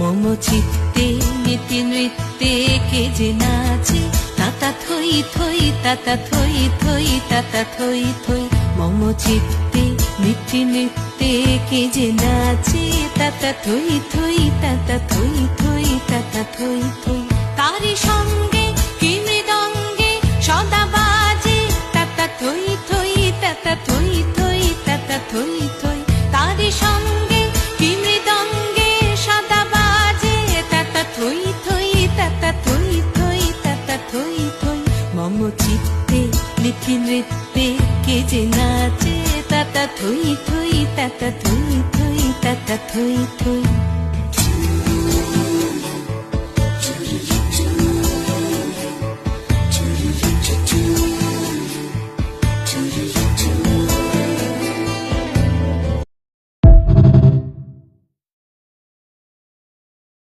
মম চিত্তে নীতি নৃত্যে কে যে নাচে, তাতা থই থই তাতা থই থই তাতা থই থই। মম চিত্তে নীতি নৃত্যে কে যে নাচে, তাতা থই থই তাতা থই থই তাতা থই থই। তারি সঙ্গে কি মৃদঙ্গে সদা বাজে, তাতা থই থই তাতা থই থই তাতা থই থই। তারি সঙ্গে কি মৃদঙ্গে সদা বাজে, তাতা থই থই তাতা থই থই তাতা থই থই। মম চিত্তে নীতি নৃত্যে কে যে নাচে, তাতা থই থই তাতা থই থই তাতা থই থই।